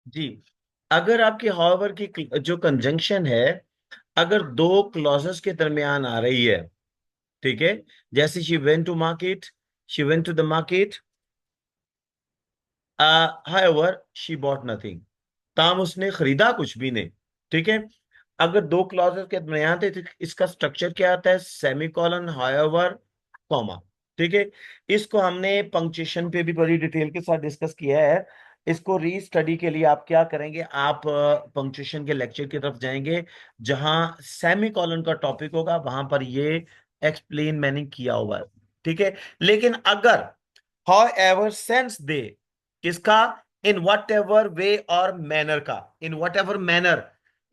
जी, अगर आपकी हाउएवर की जो कंजंक्शन है, अगर दो क्लॉजेस के दरमियान आ रही है, ठीक है, जैसे she went to market, she went to the market, however she bought nothing, ताम उसने खरीदा कुछ भी नहीं, ठीक है। अगर दो क्लॉजेस के दरमियान थे तो इसका स्ट्रक्चर क्या आता है? सेमीकोलन, हाउएवर, कॉमा, ठीक है। इसको हमने पंक्चुएशन पे भी बड़ी डिटेल के साथ डिस्कस किया है। इसको री स्टडी के लिए आप क्या करेंगे, आप पंक्चुएशन के लेक्चर की तरफ जाएंगे, जहां सेमीकोलन का टॉपिक होगा, वहां पर ये एक्सप्लेन मैंने किया हुआ है, ठीक है। लेकिन अगर हाउ सेंस दे, किसका? इन वट एवर वे और मैनर का, इन वट एवर मैनर,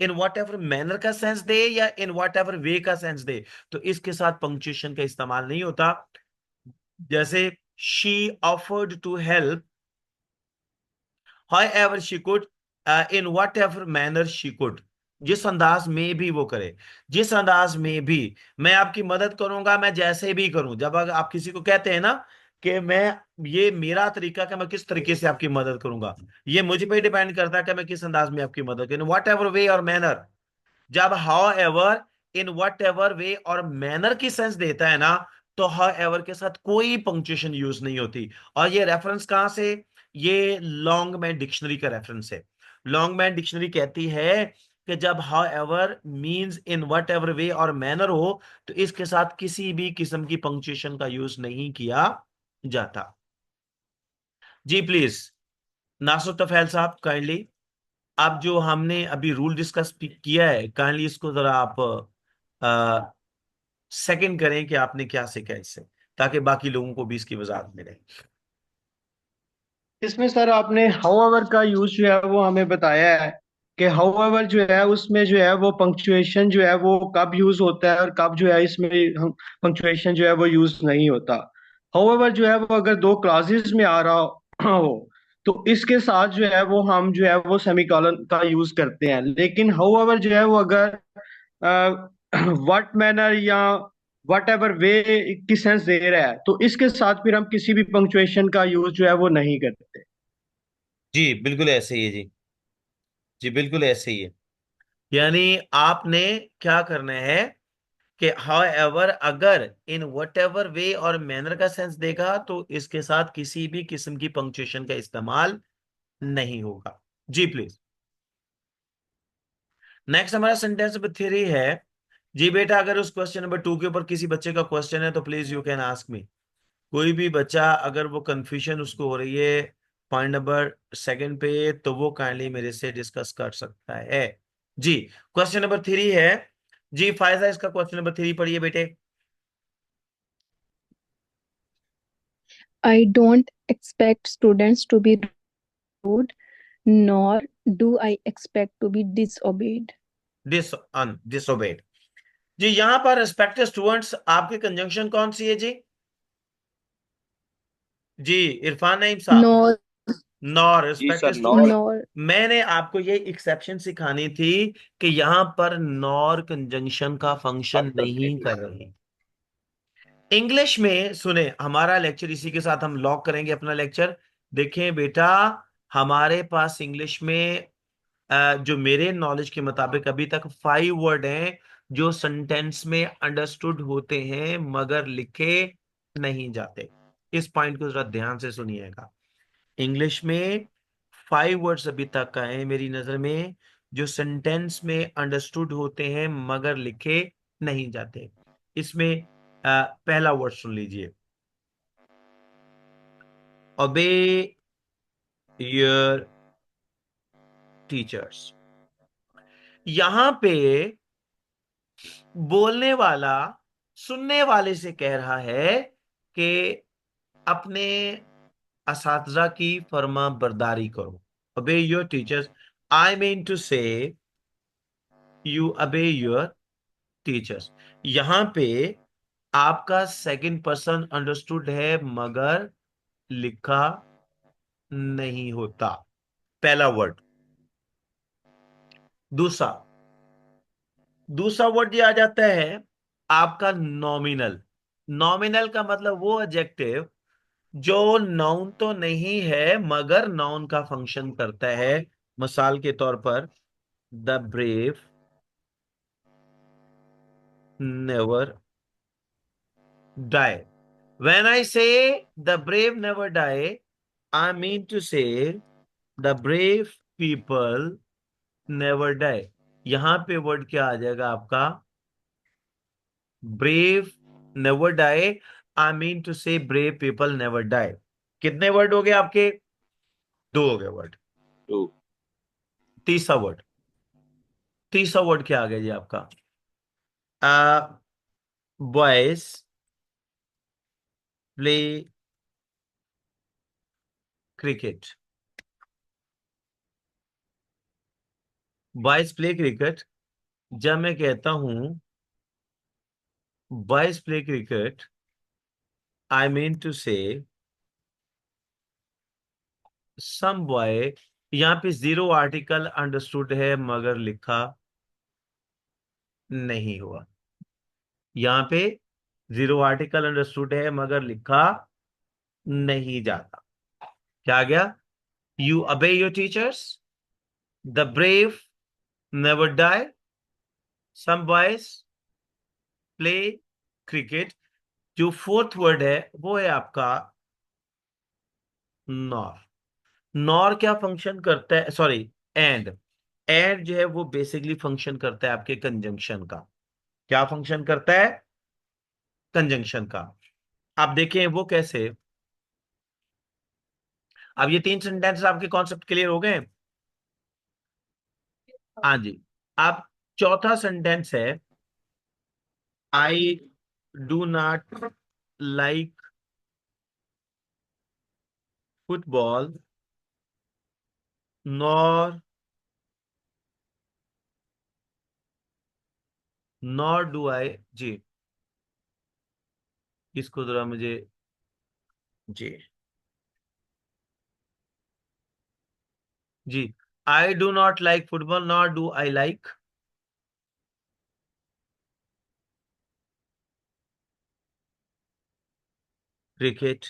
इन वट एवर मैनर का सेंस दे या इन वट एवर वे का सेंस दे, तो इसके साथ पंक्चुएशन का इस्तेमाल नहीं होता। जैसे she offered to help, however she could, in whatever manner she could, जिस अंदाज में भी वो करे, जिस अंदाज में भी मैं आपकी मदद करूंगा, मैं जैसे भी करूं। जब अगर आप किसी को कहते हैं ना कि मैं, ये मेरा तरीका कि मैं किस तरीके से आपकी मदद करूंगा, ये मुझ पे डिपेंड करता है कि मैं किस अंदाज में आपकी मदद करूं, वट एवर वे और मैनर। जब how ever, in what ever वे और मैनर की सेंस देता है ना, तो हाउ एवर के साथ कोई पंक्चुएशन यूज नहीं होती। और ये रेफरेंस कहां से? ये लॉन्ग मैन डिक्शनरी का रेफरेंस है। लॉन्ग मैन डिक्शनरी कहती है कि जब how ever means in what ever वे और मैनर हो, तो इसके साथ किसी भी किस्म की पंक्चुएशन का यूज नहीं किया जाता। जी प्लीज, नासुर तफैल साहब काइंडली, अब जो हमने अभी रूल डिस्कस किया है, काइंडली इसको जरा आप सेकंड करें कि आपने क्या सीखा इससे, ताकि बाकी लोगों को भी इसकी वजाहत मिले। इसमें सर आपने हाउएवर का यूज जो है वो हमें बताया है कि हाउएवर जो है उसमें जो है वो पंक्चुएशन जो है वो कब यूज होता है और कब जो है इसमें हम पंक्चुएशन जो है वो यूज नहीं होता। हाउएवर जो है वो अगर दो क्लासेस में आ रहा हो तो इसके साथ जो है वो हम जो है वो सेमीकोलन का यूज करते हैं। लेकिन हाउएवर जो है वो अगर व्हाट मैनर या वट एवर वे की सेंस दे रहा है तो इसके साथ फिर हम किसी भी पंक्चुएशन का यूज जो है वो नहीं करते। जी बिल्कुल ऐसे ही है जी। जी बिल्कुल ऐसे ही है। यानी आपने क्या करना है कि हाउ एवर अगर इन वट एवर वे और मैनर का सेंस देगा, तो इसके साथ किसी भी किस्म की पंक्चुएशन का इस्तेमाल नहीं होगा। जी प्लीज, नेक्स्ट हमारा सेंटेंस नंबर 3 है। जी बेटा, अगर उस क्वेश्चन नंबर 2 के ऊपर किसी बच्चे का क्वेश्चन है तो प्लीज यू कैन आस्क मी। कोई भी बच्चा अगर वो कंफ्यूजन उसको हो रही है पॉइंट नंबर 2 पे, तो वो काइंडली मेरे से डिस्कस कर सकता है। जी, क्वेश्चन नंबर 3 है। जी फायदा, इसका क्वेश्चन नंबर 3 पढ़िए बेटे। I don't expect students to be rude, nor do I expect to be disobeyed. Disobeyed. जी यहां पर रिस्पेक्टेड स्टूडेंट्स आपकी कंजंक्शन कौन सी है जी? जी इरफान नईम साहब, Nor, नॉर जी respected sir, nor. Student. nor, मैंने आपको ये एक्सेप्शन सिखानी थी कि यहां पर नॉर कंजंक्शन का फंक्शन नहीं कर रही। इंग्लिश में सुने, हमारा लेक्चर इसी के साथ हम लॉक करेंगे अपना लेक्चर। देखें बेटा, हमारे पास इंग्लिश में जो मेरे नॉलेज के मुताबिक अभी तक 5 वर्ड हैं जो सेंटेंस में अंडरस्टूड होते हैं मगर लिखे नहीं जाते। इस पॉइंट को जरा ध्यान से सुनिएगा। इंग्लिश में 5 वर्ड्स अभी तक का है मेरी नजर में, जो सेंटेंस में अंडरस्टूड होते हैं मगर लिखे नहीं जाते। इसमें पहला वर्ड सुन लीजिए, ओबे योर टीचर्स। यहां पे बोलने वाला सुनने वाले से कह रहा है कि अपने असातिज़ा की फर्मा बरदारी करो। Obey your teachers, I mean to say you obey your teachers. यहां पे आपका सेकंड पर्सन अंडरस्टूड है मगर लिखा नहीं होता, पहला वर्ड। दूसरा, दूसरा वर्ड ये आ जाता है आपका नॉमिनल। नॉमिनल का मतलब वो एडजेक्टिव जो नाउन तो नहीं है मगर नाउन का फंक्शन करता है, मिसाल के तौर पर the brave never die. When I say the brave never die, I mean to say the brave people never die। यहां पे वर्ड क्या आ जाएगा आपका? Brave never die. I mean to say brave people never die. कितने word हो गए आपके? दो हो गए वर्ड। टू। तीसरा वर्ड, तीसरा वर्ड क्या आ गया जी आपका? Boys play cricket. Boys play cricket. जब मैं कहता हूं boys play cricket, I mean to say some boy. यहां पे जीरो आर्टिकल अंडरस्टूड है मगर लिखा नहीं हुआ। यहां पे जीरो आर्टिकल अंडरस्टूड है मगर लिखा नहीं जाता। क्या आ गया? You obey your teachers, the brave never die, some boys play cricket. जो फोर्थ वर्ड है वो है आपका नॉर। नॉर क्या फंक्शन करता है? Sorry, and. एंड जो है वो बेसिकली फंक्शन करता है आपके कंजंक्शन का। क्या फंक्शन करता है? कंजंक्शन का। आप देखें वो कैसे। अब ये तीन सेंटेंस आपके कॉन्सेप्ट क्लियर हो गए? हाँ जी। अब चौथा सेंटेंस है I do not like football nor nor do I. जी, इसको जरा मुझे। जी जी। I do not like football nor do I like cricket.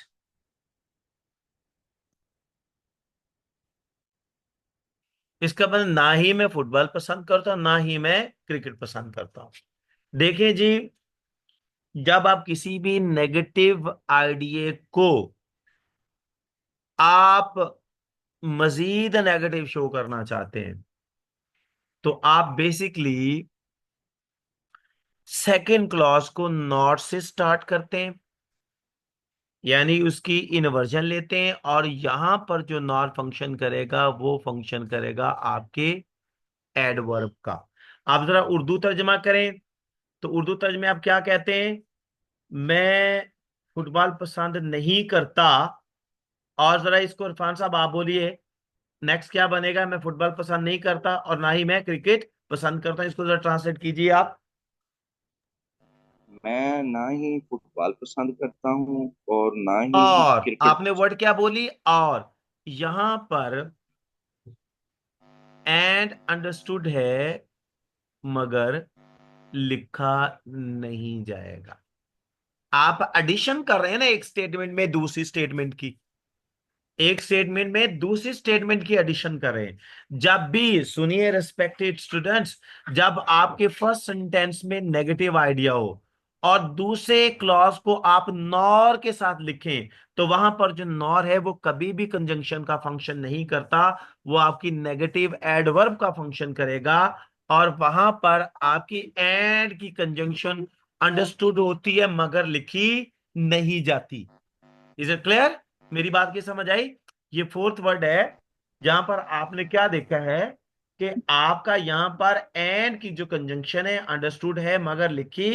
इसका मतलब ना ही मैं फुटबॉल पसंद करता हूं ना ही मैं क्रिकेट पसंद करता हूं। देखिए जी, जब आप किसी भी नेगेटिव आइडिया को आप मजीद नेगेटिव शो करना चाहते हैं तो आप बेसिकली सेकेंड क्लॉज को नॉट से स्टार्ट करते हैं, यानी उसकी इन्वर्जन लेते हैं, और यहां पर जो नॉट फंक्शन करेगा वो फंक्शन करेगा आपके एडवर्ब का। आप जरा उर्दू तर्जमा करें तो उर्दू तर्जमे आप क्या कहते हैं? मैं फुटबॉल पसंद नहीं करता। और जरा इसको इरफान साहब आप बोलिए, नेक्स्ट क्या बनेगा? मैं फुटबॉल पसंद नहीं करता और ना ही मैं क्रिकेट पसंद करता हूं। इसको जरा ट्रांसलेट कीजिए आप। मैं ना ही फुटबॉल पसंद करता हूँ और ना ही और क्रिकेट आपने पसंद। वर्ड क्या बोली? और। यहां पर एंड अंडरस्टूड है मगर लिखा नहीं जाएगा। आप एडिशन कर रहे हैं ना एक स्टेटमेंट में दूसरी स्टेटमेंट की, एक स्टेटमेंट में दूसरी स्टेटमेंट की एडिशन करें। जब भी, सुनिए रिस्पेक्टेड स्टूडेंट्स, जब आपके फर्स्ट सेंटेंस में नेगेटिव आइडिया हो और दूसरे क्लॉज को आप नॉर के साथ लिखें तो वहां पर जो नॉर है वो कभी भी कंजंक्शन का फंक्शन नहीं करता, वो आपकी नेगेटिव एडवर्ब का फंक्शन करेगा। और वहां पर आपकी एंड की कंजंक्शन अंडरस्टूड होती है मगर लिखी नहीं जाती। Is it clear? मेरी बात की समझ आई? ये फोर्थ वर्ड है जहां पर आपने क्या देखा है कि आपका यहां पर एंड की जो कंजंक्शन है अंडरस्टूड है मगर लिखी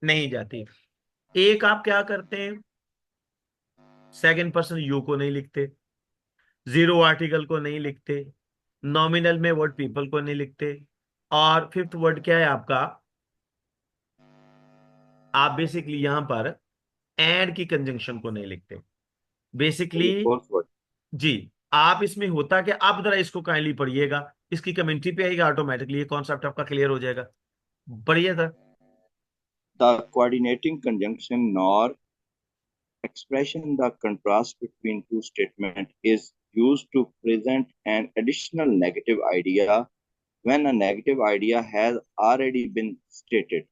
नहीं जाती। एक आप क्या करते हैं, सेकंड पर्सन यू को नहीं लिखते, जीरो आर्टिकल को नहीं लिखते, नॉमिनल में वर्ड पीपल को नहीं लिखते, और फिफ्थ वर्ड क्या है आपका? आप बेसिकली यहां पर एंड की कंजंक्शन को नहीं लिखते बेसिकली। ये फोर्थ वर्ड। जी। आप इसमें होता कि आप जरा इसको काइंडली पढ़िएगा, इसकी कमेंट्री पे आएगा, ऑटोमेटिकली ये कॉन्सेप्ट आपका क्लियर हो जाएगा। पढ़िए sir. The coordinating conjunction nor expression the contrast between two statements is used to present an additional negative idea when a negative idea has already been stated.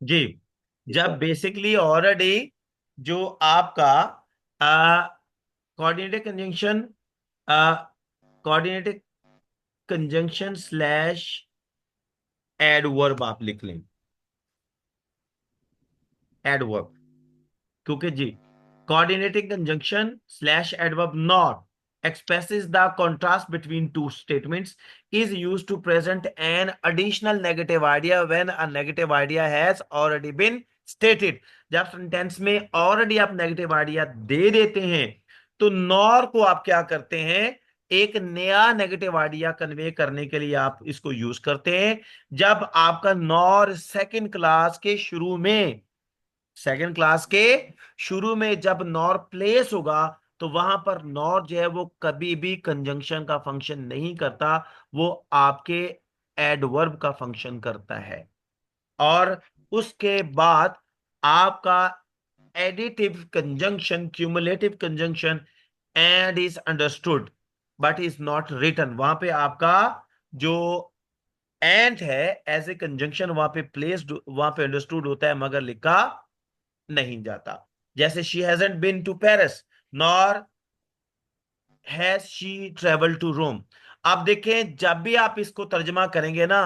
जी, जी जब sir. Basically already जो आपका coordinated conjunction coordinated conjunction slash adverb आप लिख लें, adverb, क्योंकि जी coordinating conjunction slash adverb nor expresses the contrast between two statements is used to present an additional negative idea when a negative idea has already been stated. जब sentence में already आप negative idea दे देते हैं तो nor को आप क्या करते हैं, एक नया नेगेटिव आइडिया कन्वे करने के लिए आप इसको यूज करते हैं। जब आपका नॉर सेकंड क्लास के शुरू में जब नॉर प्लेस होगा तो वहां पर नॉर जो है वो कभी भी कंजंक्शन का फंक्शन नहीं करता, वो आपके एडवर्ब का फंक्शन करता है। और उसके बाद आपका additive conjunction, cumulative conjunction and is understood but is not written, वहां पे आपका जो एंड है एज ए कंजंक्शन वहां पे प्लेस्ड, वहां पे अंडरस्टूड होता है मगर लिखा नहीं जाता। जैसे she hasn't been to Paris nor has she travel to Rome. आप देखें जब भी आप इसको तर्जमा करेंगे ना,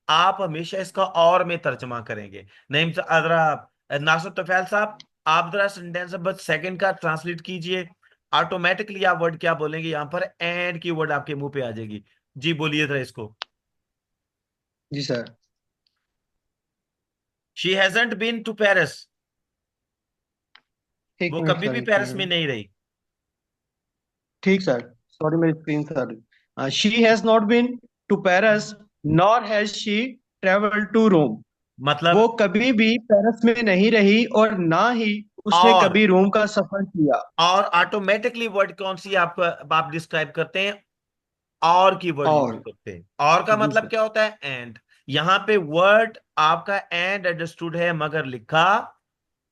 आप हमेशा इसका और में तर्जमा करेंगे। नहीं अदरा नासर तोफैल साहब, आप जरा सेंटेंस नंबर सेकंड का ट्रांसलेट कीजिए, ऑटोमेटिकली आप वर्ड क्या बोलेंगे, यहां पर एंड की वर्ड आपके मुंह पे आ जाएगी। जी बोलिए जरा इसको। जी sir. She hasn't been to Paris, एक वो मिनट कभी सर, भी एक पेरिस में मिनट। नहीं रही। ठीक सर, सॉरी मेरी screen sir. She has not been to Paris nor has she travel to Rome. वो मतलब कभी भी पेरिस में नहीं रही और ना ही उसने और कभी रोम का सफर किया। और ऑटोमेटिकली वर्ड कौन सी आप डिस्क्राइब करते हैं, और की वर्ड यूज और करते हैं। और का जी मतलब सर। क्या होता है, एंड। यहां पे वर्ड आपका एंड अंडरस्टूड है मगर लिखा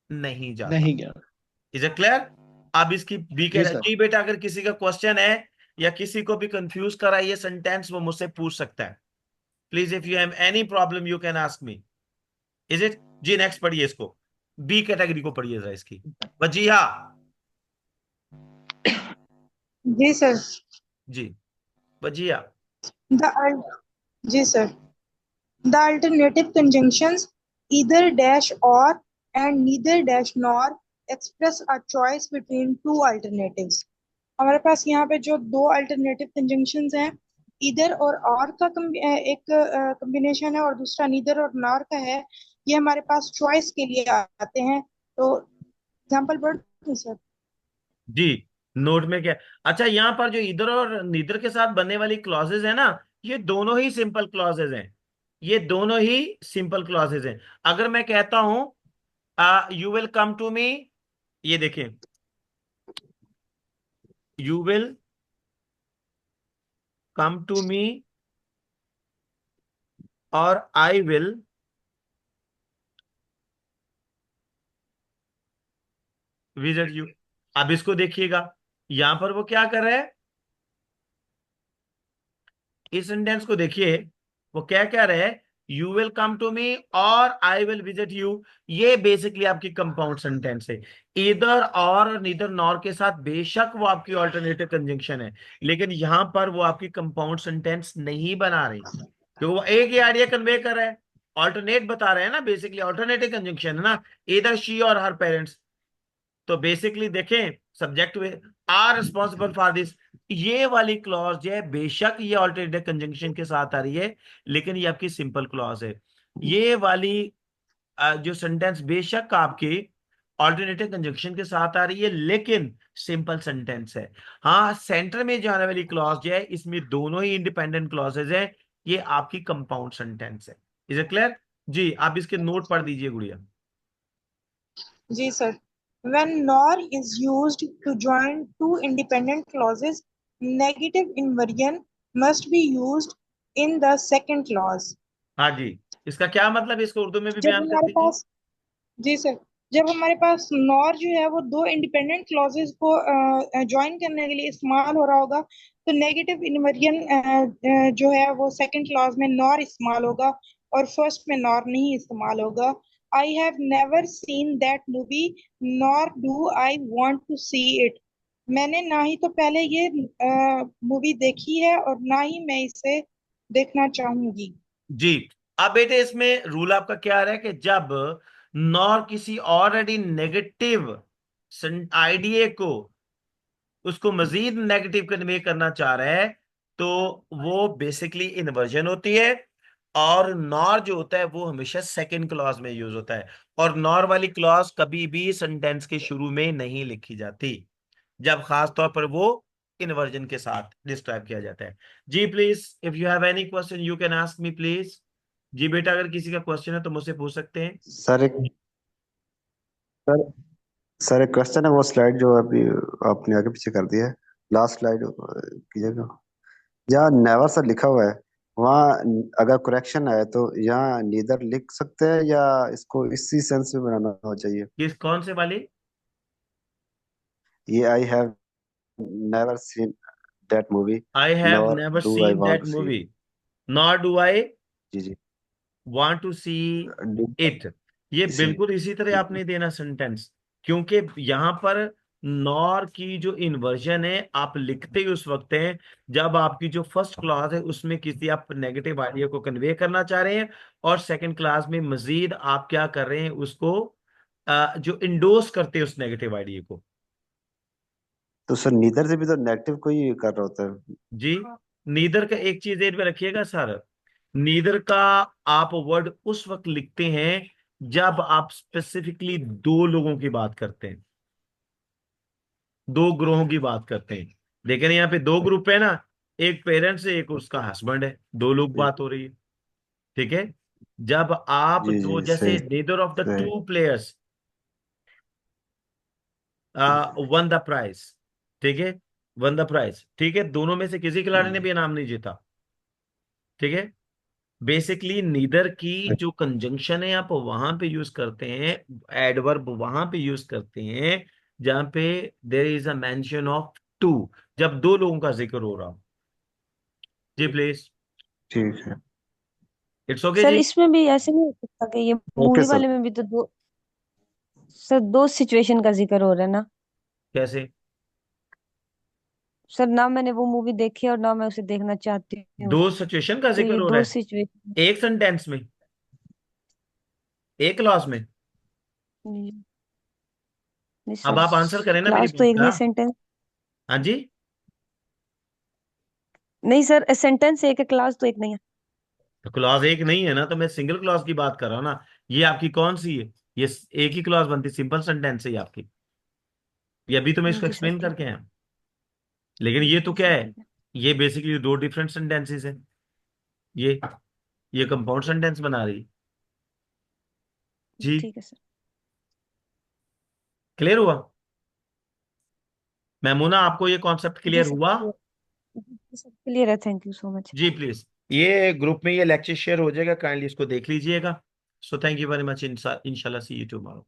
नहीं जाता। नहीं गया। Is it clear? अब इसकी बी के जी सर। जी बेटा, अगर किसी का क्वेश्चन है या किसी को भी कंफ्यूज करा ये सेंटेंस, वो मुझसे पूछ सकता है। Please if you have any problem you can ask me. Is it? जी नेक्स्ट पढ़िए इसको, बी कैटेगरी को पढ़िए जरा इसकी। वजीहा। जी सर। जी वजीहा। The जी sir. The alternative conjunctions either dash or and neither dash nor express a choice between two alternatives. हमारे पास यहाँ पे जो दो अल्टरनेटिव कंजंक्शंस हैं, इधर और का एक कॉम्बिनेशन है और दूसरा नीदर और नॉर का है। ये हमारे पास चॉइस के लिए आते हैं। तो एग्जांपल पढ़ दूं सर? जी नोट में क्या, अच्छा यहाँ पर जो इधर और नीदर के साथ बनने वाली क्लॉजेज है ना, ये दोनों ही सिंपल क्लॉजेज हैं, ये दोनों ही सिंपल क्लॉजेज हैं। अगर मैं कहता हूं you will come to me, ये देखें, you will come to me और आई विल विजिट यू। अब इसको देखिएगा, यहां पर वो क्या कर रहा है, इस सेंटेंस को देखिए, वो क्या कह रहे हैं, you will come to me और आई विल विजिट यू। ये बेसिकली आपकी कंपाउंड सेंटेंस है। इधर और नीदर नॉर के साथ बेशक वो आपकी ऑल्टरनेटिव कंजंक्शन है, लेकिन यहां पर वो आपकी कंपाउंड सेंटेंस नहीं बना रही, क्योंकि वो एक ही आइडिया कन्वे कर रहा है। ऑल्टरनेट बता रहे हैं ना, बेसिकली ऑल्टरनेटिव कंजंक्शन है ना, इधर शी और हर पेरेंट्स। तो बेसिकली देखें, subject are responsible for this, ये वाली क्लॉज जो है बेशक ये ऑल्टरनेटिव कंजंक्शन के साथ आ रही है, लेकिन ये आपकी सिंपल क्लॉज है। ये वाली जो सेंटेंस बेशक आपकी ऑल्टरनेटिव कंजंक्शन के साथ आ रही है, लेकिन सिंपल सेंटेंस है। हाँ, सेंटर में जो आने वाली क्लॉज जो है, इसमें दोनों ही इंडिपेंडेंट क्लॉजेज है, ये आपकी कंपाउंड सेंटेंस है। Is it clear? जी आप इसके नोट पढ़ दीजिए गुड़िया। जी sir. When nor is used to join two independent clauses, negative inversion must be used in the second clause. हाँ जी, इसका क्या मतलब है, इसको उर्दू में भी जब बयान कर हमारे दीजिए। पास जी सर, जब हमारे पास नॉर जो है वो दो इंडिपेंडेंट क्लॉजेस को ज्वाइन करने के लिए इस्तेमाल हो रहा होगा, तो नेगेटिव इन्वर्जन जो है वो सेकंड क्लॉज में नॉर इस्तेमाल होगा और फर्स्ट में नॉर नहीं इस्तेमाल होगा। I have never seen that movie nor do I want to see it. मैंने ना ही तो पहले ये मूवी देखी है और ना ही मैं इसे देखना चाहूंगी। जी। अब बेटे इसमें रूल आपका क्या रहा है कि जब नॉर किसी ऑलरेडी नेगेटिव आइडिया को उसको मजीद नेगेटिव कन्वे करना चाह रहा है तो वो बेसिकली इन्वर्जन होती है। और नॉर जो होता है वो हमेशा सेकंड क्लॉज में यूज होता है। और नॉर वाली क्लॉज कभी भी सेंटेंस के शुरू में नहीं लिखी जाती, जब खास तौर पर वो इन्वर्जन के साथ डिस्क्राइब किया जाता है। जी please, if you have any question you can ask me please. जी बेटा, अगर किसी का क्वेश्चन है तो मुझसे पूछ सकते हैं। सर एक सर सर एक क्वेश्चन है, वो स्लाइड जो अभी आपने आगे पीछे कर दिया है, लास्ट स्लाइड कीजिएगा। यहाँ नेवर सर लिखा हुआ है, वहाँ अगर करेक्शन है तो यहाँ नीदर लिख सकते हैं या इसको इसी सेंस में बनाना हो चाहिए? किस कौन से वाली? ये I have never seen that movie I have nor never do I seen want that to see movie it. Nor do I जी जी। Want to see it. ये इसी बिल्कुल इसी तरह आपने देना सेंटेंस, क्योंकि यहाँ पर नॉर की जो इन्वर्जन है आप लिखते ही उस वक्त हैं जब आपकी जो फर्स्ट क्लास है उसमें किसी आप नेगेटिव आइडिया को कन्वे करना चाह रहे हैं, और सेकंड क्लास में मजीद आप क्या कर रहे हैं उसको जो इंडोर्स करते हैं उस नेगेटिव आइडिया को। तो सर नीदर से भी तो नेगेटिव को ही कर रहा होता है। जी, नीदर का एक चीज ध्यान में रखिएगा सर, नीदर का आप वर्ड उस वक्त लिखते हैं जब आप स्पेसिफिकली दो लोगों की बात करते हैं, दो ग्रोहों की बात करते हैं। देखें यहाँ पे दो ग्रुप है ना, एक पेरेंट्स है एक उसका हस्बैंड है, दो लोग जी बात हो रही है। ठीक है, जब आप जी दो जी, सही जैसे नेदर ऑफ द सही। Two players won the prize, ठीक है, वन द प्राइज, ठीक है, दोनों में से किसी खिलाड़ी ने भी इनाम नहीं जीता। ठीक है, बेसिकली नीदर की जो कंजंक्शन है आप वहां पे यूज करते हैं, एडवर्ब वहां पे यूज करते हैं जहां पे there is a mention of two, जब दो लोगों का जिक्र हो रहा हो। जी प्लीज, ठीक है। इट्स ओके सर जी। इसमें भी ऐसे नहीं हो सकता कि ये ओके मूवी सर। वाले में भी तो दो, सर दो सिचुएशन का जिक्र हो रहा है ना? कैसे? सर ना मैंने वो मूवी देखी है और ना मैं उसे देखना चाहती हूँ, दो सिचुएशन का तो जिक्र ये हो रहा दो है सिचुएशन। एक सेंटेंस में, एक क्लॉज में। नहीं अब सर, आप आंसर करें ना मेरी क्लास तो बात एक का। नहीं, सेंटेंस हाँ जी, नहीं सर, सेंटेंस एक है, क्लास तो एक नहीं है। तो क्लॉज एक नहीं है ना, तो मैं सिंगल क्लॉज की बात कर रहा हूँ ना। ये आपकी कौन सी है? ये एक ही क्लॉज बनती, सिंपल सेंटेंस है ये आपकी। ये अभी तो मैं इसको जी सर एक्सप्लेन ठीक करके आया, लेकिन ये तो जी क्या सर है, ठीक है। ये बेसिकली दो डिफरेंट सेंटेंसेस है। ये ये कंपाउंड सेंटेंस बना रही। जी, ठीक है सर। क्लियर हुआ? मैमूना, आपको ये कॉन्सेप्ट जी क्लियर सर हुआ? क्लियर, जी सर क्लियर है, थैंक यू सो मच। जी प्लीज, ये ग्रुप में ये लेक्चर शेयर हो जाएगा, काइंडली इसको देख लीजिएगा। So thank you very much, इंशाल्लाह सी यू टुमारो।